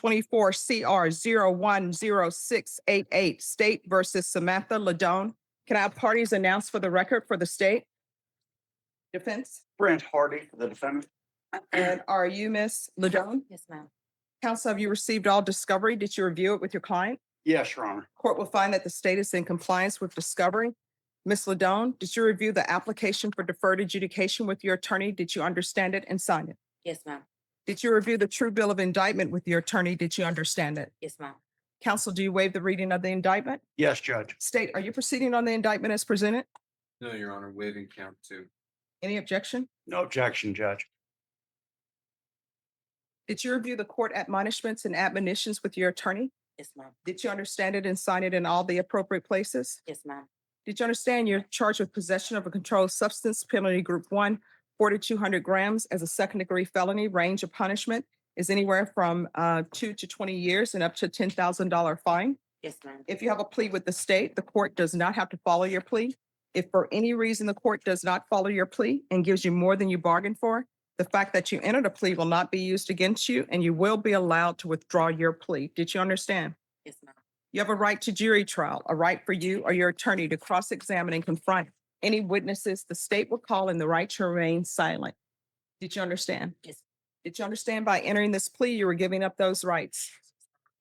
2024 CR 010688, State versus Samantha Ladone. Can I have parties announced for the record for the state? Defense? Brent Hardy for the defendant. And are you Miss Ladone? Yes, ma'am. Counsel, have you received all discovery? Did you review it with your client? Yes, Your Honor. Court will find that the state is in compliance with discovery. Ms. Ladone, did you review the application for deferred adjudication with your attorney? Did you understand it and sign it? Yes, ma'am. Did you review the true bill of indictment with your attorney? Did you understand it? Yes, ma'am. Counsel, do you waive the reading of the indictment? Yes, Judge. State, are you proceeding on the indictment as presented? No, Your Honor, waiving count two. Any objection? No objection, Judge. Did you review the court admonishments and admonitions with your attorney? Yes, ma'am. Did you understand it and sign it in all the appropriate places? Yes, ma'am. Did you understand you're charged with possession of a controlled substance, penalty group 1, 4,200 grams as a second-degree felony? Range of punishment is anywhere from 2 to 20 years and up to $10,000 fine. Yes, ma'am. If you have a plea with the state, the court does not have to follow your plea. If for any reason the court does not follow your plea and gives you more than you bargained for, the fact that you entered a plea will not be used against you and you will be allowed to withdraw your plea. Did you understand? Yes, ma'am. You have a right to jury trial, a right for you or your attorney to cross-examine and confront any witnesses the state will call and the right to remain silent. Did you understand? Yes. Did you understand by entering this plea, you were giving up those rights?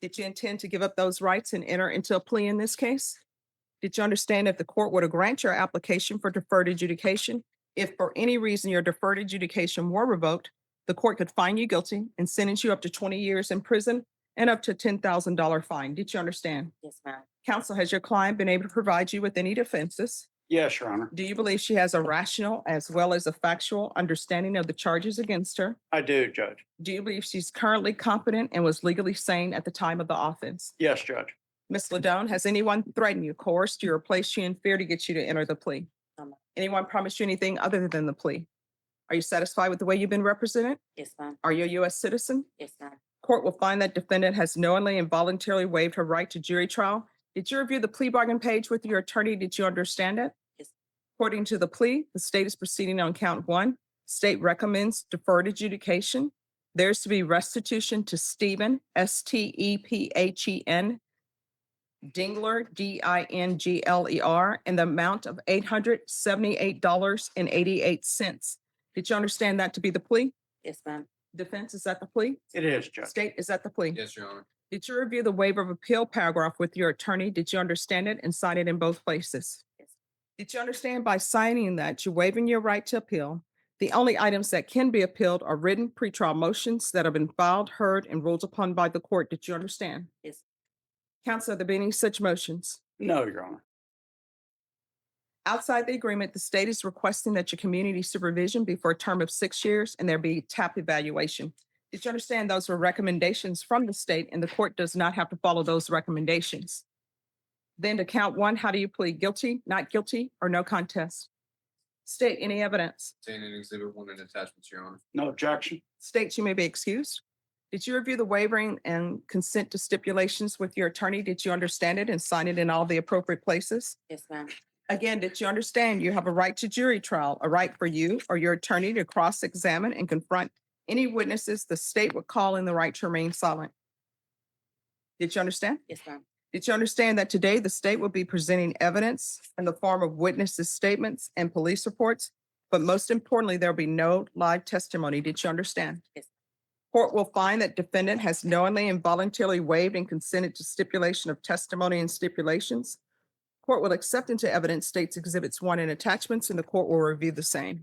Did you intend to give up those rights and enter into a plea in this case? Did you understand if the court were to grant your application for deferred adjudication, if for any reason your deferred adjudication were revoked, the court could find you guilty and sentence you up to 20 years in prison and up to $10,000 fine? Did you understand? Yes, ma'am. Counsel, has your client been able to provide you with any defenses? Yes, Your Honor. Do you believe she has a rational as well as a factual understanding of the charges against her? I do, Judge. Do you believe she's currently competent and was legally sane at the time of the offense? Yes, Judge. Ms. Ladone, has anyone threatened you, coerced you, or placed you in fear to get you to enter the plea? No, ma'am. Anyone promised you anything other than the plea? Are you satisfied with the way you've been represented? Yes, ma'am. Are you a U.S. citizen? Yes, ma'am. Court will find that defendant has knowingly and voluntarily waived her right to jury trial. Did you review the plea bargain page with your attorney? Did you understand it? Yes. According to the plea, the state is proceeding on count 1. State recommends deferred adjudication. There's to be restitution to Stephen, Stephen, Dingler, Dingler, in the amount of $878.88. Did you understand that to be the plea? Yes, ma'am. Defense, is that the plea? It is, Judge. State, is that the plea? Yes, Your Honor. Did you review the waiver of appeal paragraph with your attorney? Did you understand it and sign it in both places? Yes. Did you understand by signing that you're waiving your right to appeal? The only items that can be appealed are written pretrial motions that have been filed, heard, and ruled upon by the court. Did you understand? Yes. Counsel, have there been any such motions? No, Your Honor. Outside the agreement, the state is requesting that your community supervision be for a term of 6 years and there be TAP evaluation. Did you understand those were recommendations from the state and the court does not have to follow those recommendations? Then to count 1, how do you plead? Guilty, not guilty, or no contest? State, any evidence? Contained in Exhibit 1 and attachments, Your Honor. No objection. States you may be excused. Did you review the waiving and consent to stipulations with your attorney? Did you understand it and sign it in all the appropriate places? Yes, ma'am. Again, did you understand you have a right to jury trial, a right for you or your attorney to cross-examine and confront any witnesses the state would call in the right to remain silent? Did you understand? Yes, ma'am. Did you understand that today the state will be presenting evidence in the form of witnesses' statements and police reports? But most importantly, there'll be no live testimony. Did you understand? Yes. Court will find that defendant has knowingly and voluntarily waived and consented to stipulation of testimony and stipulations. Court will accept into evidence states exhibits 1 and attachments, and the court will review the same.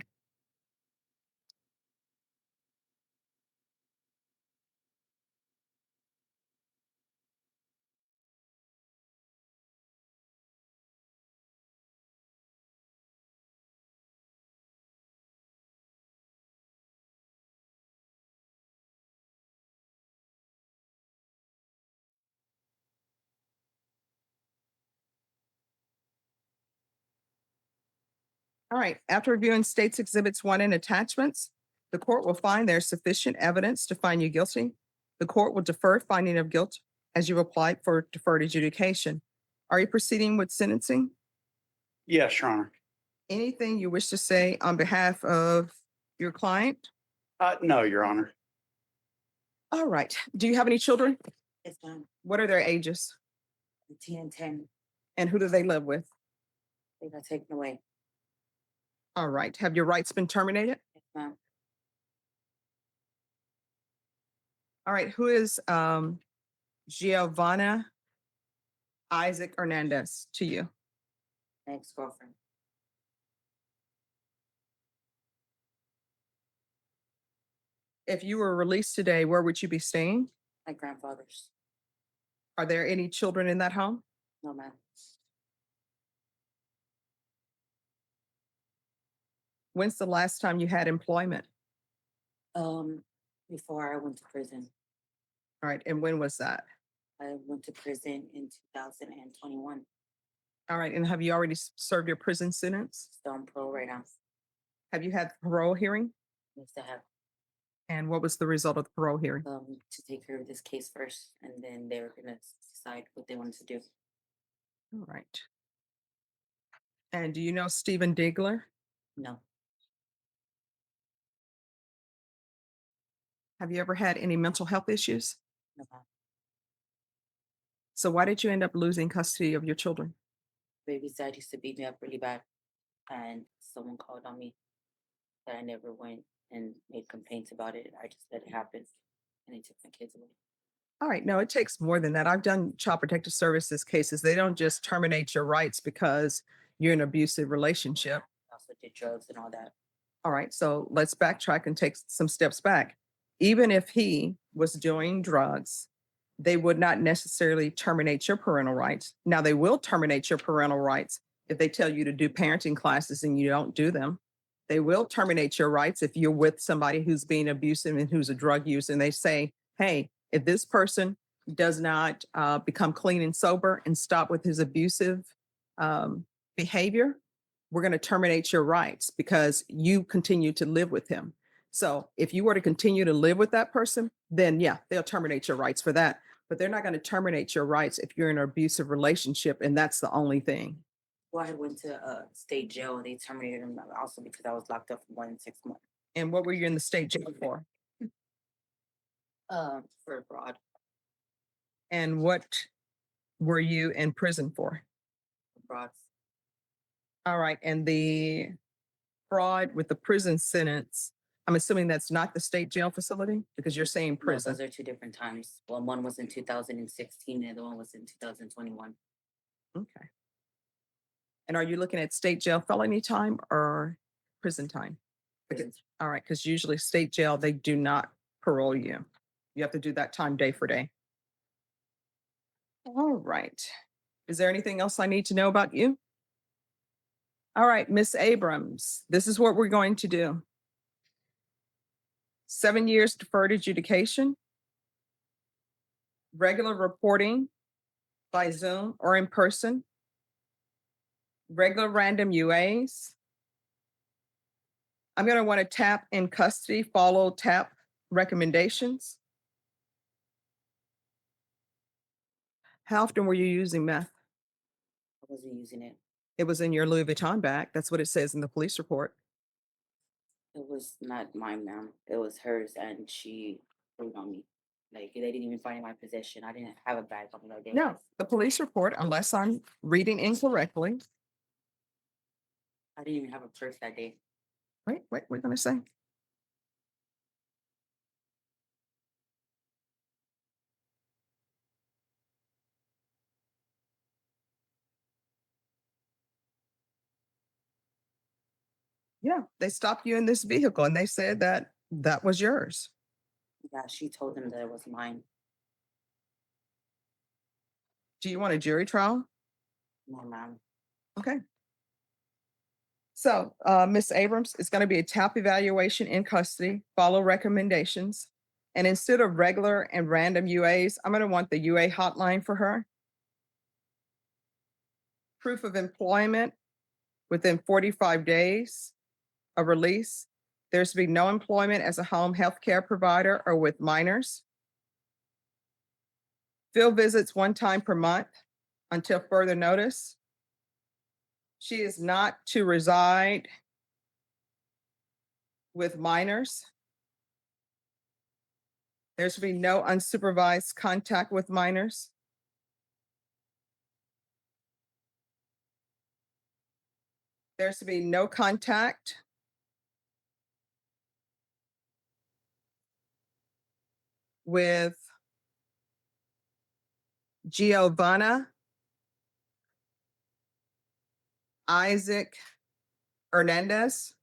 All right, after reviewing states exhibits 1 and attachments, the court will find there's sufficient evidence to find you guilty. The court will defer finding of guilt as you applied for deferred adjudication. Are you proceeding with sentencing? Yes, Your Honor. Anything you wish to say on behalf of your client? No, Your Honor. All right. Do you have any children? Yes, ma'am. What are their ages? 10 and 10. And who do they live with? They got taken away. All right. Have your rights been terminated? Yes, ma'am. All right. Who is Giovanna Isaac Hernandez to you? My ex-girlfriend. If you were released today, where would you be staying? My grandfather's. Are there any children in that home? No, ma'am. When's the last time you had employment? Before I went to prison. All right. And when was that? I went to prison in 2021. All right. And have you already served your prison sentence? Still on parole right now. Have you had parole hearing? Yes, I have And what was the result of the parole hearing? to take care of this case first, and then they were gonna decide what they wanted to do. All right. And do you know Stephen Digler? No, Have you ever had any mental health issues? no, ma'am. So why did you end up losing custody of your children? Baby's dad used to beat me up really bad, and someone called on me, but I never went and made complaints about it. I just let it happen, and they took my kids away. All right. No, it takes more than that. I've done child protective services cases. They don't just terminate your rights because you're in an abusive relationship. I also did drugs and all that. All right. So let's backtrack and take some steps back. Even if he was doing drugs, they would not necessarily terminate your parental rights. Now, they will terminate your parental rights if they tell you to do parenting classes and you don't do them. They will terminate your rights if you're with somebody who's being abusive and who's a drug user, and they say, hey, if this person does not become clean and sober and stop with his abusive behavior, we're going to terminate your rights because you continue to live with him. So if you were to continue to live with that person, then yeah, they'll terminate your rights for that. But they're not going to terminate your rights if you're in an abusive relationship and that's the only thing. Well, I went to state jail, and they terminated him also because I was locked up for more than 6 months. And what were you in the state jail for? For fraud. And what were you in prison for? Fraud. All right. And the fraud with the prison sentence, I'm assuming that's not the state jail facility because you're saying No, prison. those are two different times. Well, one was in 2016, and the other one was in 2021. Okay. And are you looking at state jail felony time or prison time? Prison. All right, because usually state jail, they do not parole you. You have to do that time day for day. All right. Is there anything else I need to know about you? All right, Miss Abrams, this is what we're going to do. 7 years deferred adjudication, regular reporting by Zoom or in person, regular random UAs. I'm going to want to tap in custody, follow tap recommendations. How often were you using meth? I wasn't using it. It was in your Louis Vuitton bag. That's what it says in the police report. It was not mine, ma'am. It was hers, and she threw it on me. Like, they didn't even find my possession. I didn't have a bag on me that day. No, the police report, unless I'm reading incorrectly. I didn't even have a purse that day. Wait, we're going to say. Yeah, they stopped you in this vehicle and they said that that was yours. Yeah, she told them that it was mine. Do you want a jury trial? No, ma'am. Okay. So, Ms. Abrams, it's going to be a TAP evaluation in custody, follow recommendations. And instead of regular and random UAs, I'm going to want the UA hotline for her. Proof of employment within 45 days of release. There's to be no employment as a home health care provider or with minors. Field visits 1 time per month until further notice. She is not to reside with minors. There should be no unsupervised contact with minors. There should be no contact with Giovanna Isaac Hernandez.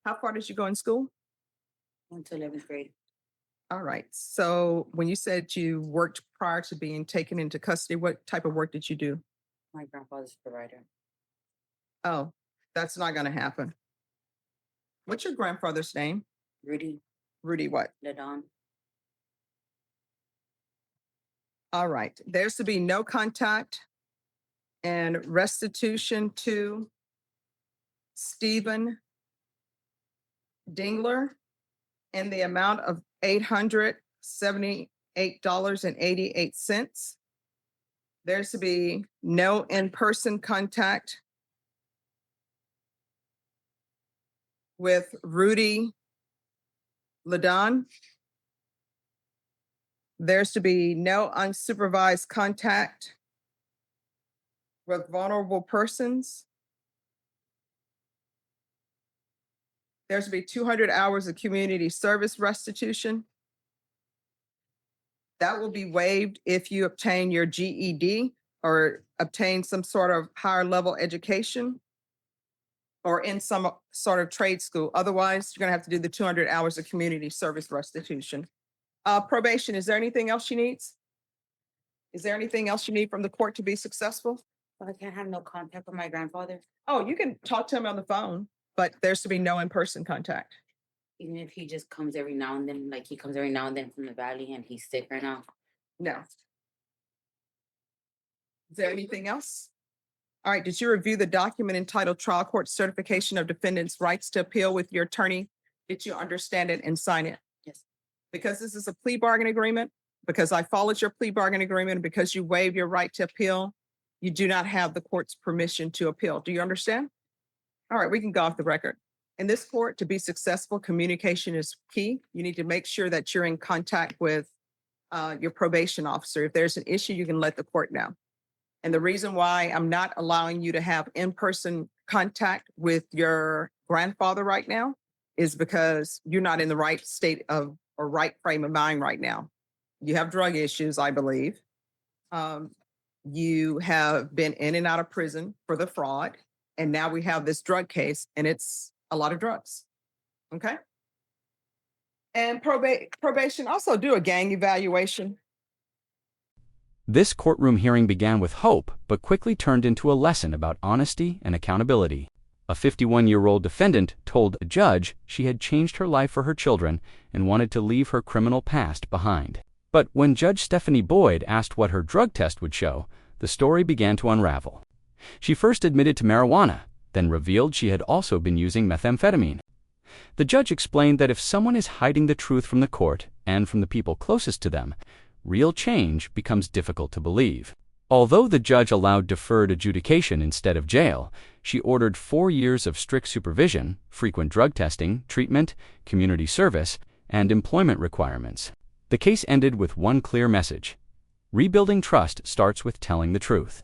How far did you go in school? Went to 11th grade. All right. So when you said you worked prior to being taken into custody, what type of work did you do? My grandfather's provider. Oh, that's not going to happen. What's your grandfather's name? Rudy Rudy what? Ladon. All right. There's to be no contact and restitution to Stephen Dingler in the amount of $878.88. There's to be no in-person contact with Rudy Ladon. There's to be no unsupervised contact with vulnerable persons. There's to be 200 hours of community service restitution. That will be waived if you obtain your GED or obtain some sort of higher level education or in some sort of trade school. Otherwise, you're going to have to do the 200 hours of community service restitution. Probation, is there anything else she needs? Is there anything else you need from the court to be successful? But I can't have no contact with my grandfather, Oh, you can talk to him on the phone, but there's to be no in-person contact. even if he just comes every now and then, like he comes every now and then from the valley and he's sick right now. No. Is there anything else? All right, did you review the document entitled Trial Court Certification of Defendant's Rights to Appeal with your attorney? Did you understand it and sign it? Yes. Because this is a plea bargain agreement, because I followed your plea bargain agreement, and because you waived your right to appeal, you do not have the court's permission to appeal. Do you understand? All right, we can go off the record. In this court, to be successful, communication is key. You need to make sure that you're in contact with your probation officer. If there's an issue, you can let the court know. And the reason why I'm not allowing you to have in-person contact with your grandfather right now is because you're not in the right state of or right frame of mind right now. You have drug issues, I believe. You have been in and out of prison for the fraud. And now we have this drug case and it's a lot of drugs. Okay. And probation also do a gang evaluation. This courtroom hearing began with hope, but quickly turned into a lesson about honesty and accountability. A 51-year-old defendant told a judge she had changed her life for her children and wanted to leave her criminal past behind. But when Judge Stephanie Boyd asked what her drug test would show, the story began to unravel. She first admitted to marijuana, then revealed she had also been using methamphetamine. The judge explained that if someone is hiding the truth from the court and from the people closest to them, real change becomes difficult to believe. Although the judge allowed deferred adjudication instead of jail, she ordered 4 years of strict supervision, frequent drug testing, treatment, community service, and employment requirements. The case ended with one clear message: rebuilding trust starts with telling the truth.